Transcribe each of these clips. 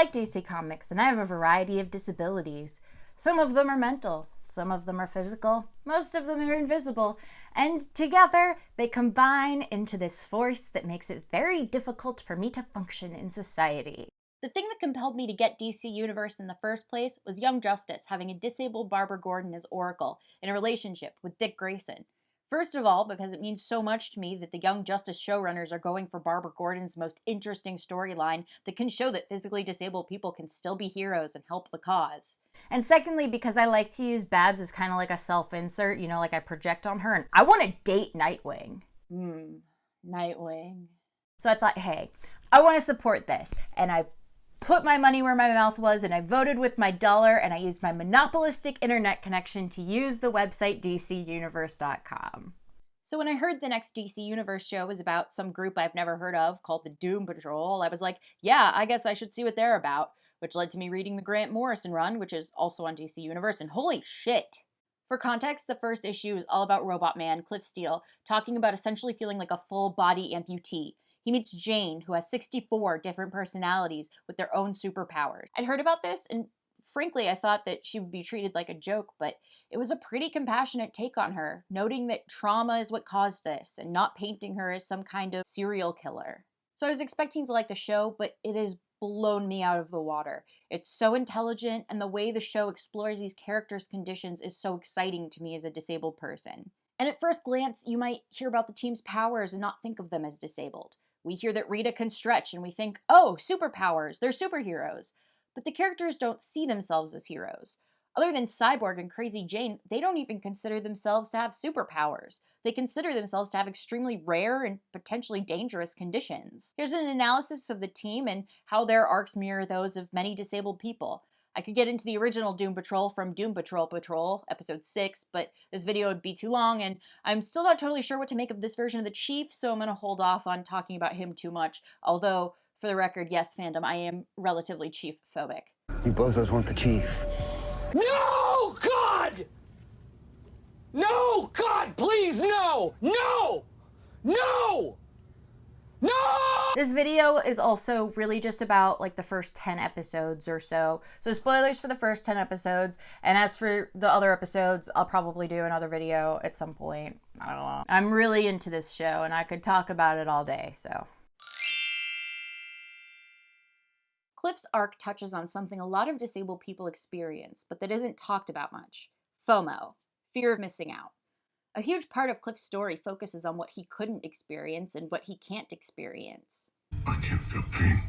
like DC Comics, and I have a variety of disabilities. Some of them are mental, some of them are physical, most of them are invisible, and together they combine into this force that makes it very difficult for me to function in society. The thing that compelled me to get DC Universe in the first place was Young Justice having a disabled Barbara Gordon as Oracle in a relationship with Dick Grayson. First of all, because it means so much to me that the Young Justice showrunners are going for Barbara Gordon's most interesting storyline that can show that physically disabled people can still be heroes and help the cause. And secondly, because I like to use Babs as kind of like a self-insert, you know, like I project on her, and I want to date Nightwing. Nightwing. So I thought, hey, I want to support this, and I put my money where my mouth was, and I voted with my dollar, and I used my monopolistic internet connection to use the website dcuniverse.com. So when I heard the next DC Universe show was about some group I've never heard of called the Doom Patrol, I was like, yeah, I guess I should see what they're about, which led to me reading the Grant Morrison run, which is also on DC Universe, and holy shit! For context, the first issue is all about Robotman, Cliff Steele, talking about essentially feeling like a full-body amputee. He meets Jane, who has 64 different personalities with their own superpowers. I'd heard about this, and frankly, I thought that she would be treated like a joke, but it was a pretty compassionate take on her, noting that trauma is what caused this, and not painting her as some kind of serial killer. So I was expecting to like the show, but it has blown me out of the water. It's so intelligent, and the way the show explores these characters' conditions is so exciting to me as a disabled person. And at first glance, you might hear about the team's powers and not think of them as disabled. We hear that Rita can stretch and we think, oh, superpowers, they're superheroes. But the characters don't see themselves as heroes. Other than Cyborg and Crazy Jane, they don't even consider themselves to have superpowers. They consider themselves to have extremely rare and potentially dangerous conditions. Here's an analysis of the team and how their arcs mirror those of many disabled people. I could get into the original Doom Patrol from Doom Patrol, episode 6, but this video would be too long, and I'm still not totally sure what to make of this version of the Chief, so I'm going to hold off on talking about him too much. Although, for the record, yes, fandom, I am relatively Chief-phobic. You bozos want the Chief. No, God! No, God, please, no! No! No! No! This video is also really just about like the first 10 episodes or so. So spoilers for the first 10 episodes. And as for the other episodes, I'll probably do another video at some point. I don't know. I'm really into this show and I could talk about it all day, so. Cliff's arc touches on something a lot of disabled people experience, but that isn't talked about much. FOMO, fear of missing out. A huge part of Cliff's story focuses on what he couldn't experience and what he can't experience. I can't feel pain.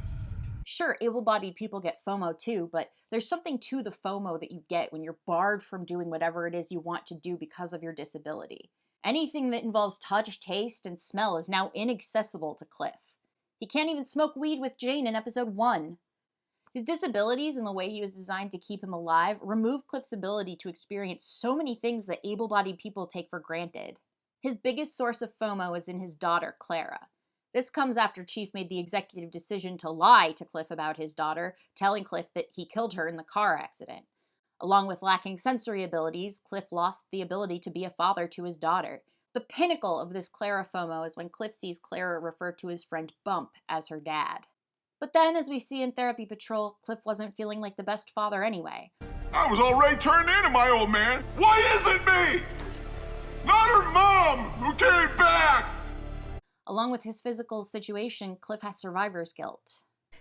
Sure, able-bodied people get FOMO too, but there's something to the FOMO that you get when you're barred from doing whatever it is you want to do because of your disability. Anything that involves touch, taste, and smell is now inaccessible to Cliff. He can't even smoke weed with Jane in episode 1. His disabilities and the way he was designed to keep him alive remove Cliff's ability to experience so many things that able-bodied people take for granted. His biggest source of FOMO is in his daughter, Clara. This comes after Chief made the executive decision to lie to Cliff about his daughter, telling Cliff that he killed her in the car accident. Along with lacking sensory abilities, Cliff lost the ability to be a father to his daughter. The pinnacle of this Clara FOMO is when Cliff sees Clara refer to his friend Bump as her dad. But then, as we see in Therapy Patrol, Cliff wasn't feeling like the best father anyway. I was already turned into my old man. Why isn't me? Not her mom who came back. Along with his physical situation, Cliff has survivor's guilt.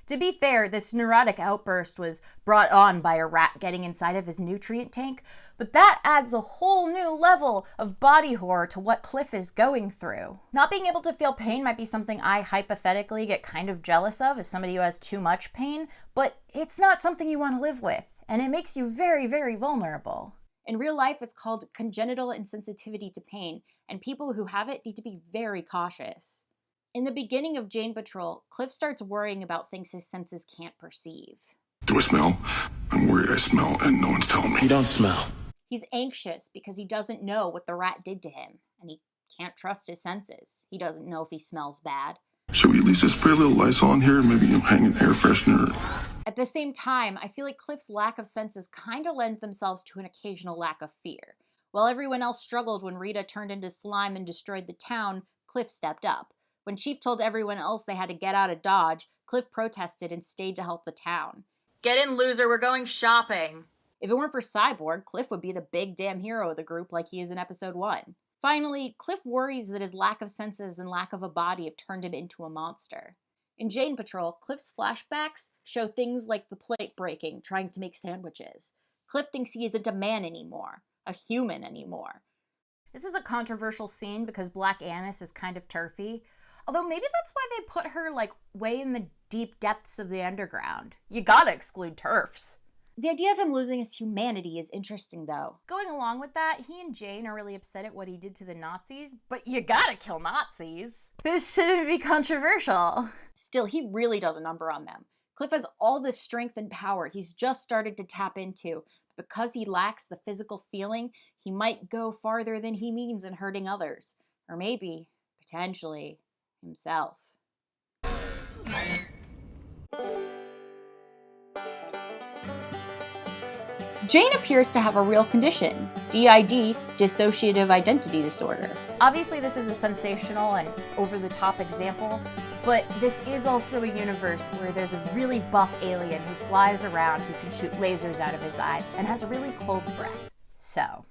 To be fair, this neurotic outburst was brought on by a rat getting inside of his nutrient tank, but that adds a whole new level of body horror to what Cliff is going through. Not being able to feel pain might be something I hypothetically get kind of jealous of as somebody who has too much pain, but it's not something you want to live with, and it makes you very, very vulnerable. In real life, it's called congenital insensitivity to pain, and people who have it need to be very cautious. In the beginning of Jane Patrol, Cliff starts worrying about things his senses can't perceive. Do I smell? I'm worried I smell and no one's telling me. You don't smell. He's anxious because he doesn't know what the rat did to him, and he can't trust his senses. He doesn't know if he smells bad. Should we at least just spray a little Lysol in here and maybe hang an air freshener? At the same time, I feel like Cliff's lack of senses kind of lend themselves to an occasional lack of fear. While everyone else struggled when Rita turned into slime and destroyed the town, Cliff stepped up. When Chief told everyone else they had to get out of Dodge, Cliff protested and stayed to help the town. Get in, loser, we're going shopping. If it weren't for Cyborg, Cliff would be the big damn hero of the group like he is in episode 1. Finally, Cliff worries that his lack of senses and lack of a body have turned him into a monster. In Jane Patrol, Cliff's flashbacks show things like the plate breaking, trying to make sandwiches. Cliff thinks he isn't a man anymore, a human anymore. This is a controversial scene because Black Annis is kind of turfy, although maybe that's why they put her, like, way in the deep depths of the underground. You gotta exclude turfs. The idea of him losing his humanity is interesting, though. Going along with that, he and Jane are really upset at what he did to the Nazis, but you gotta kill Nazis. This shouldn't be controversial. Still, he really does a number on them. Cliff has all this strength and power he's just started to tap into. Because he lacks the physical feeling, he might go farther than he means in hurting others. Or maybe, potentially, himself. Jane appears to have a real condition, DID, dissociative identity disorder. Obviously, this is a sensational and over-the-top example, but this is also a universe where there's a really buff alien who flies around who can shoot lasers out of his eyes and has a really cold breath. So,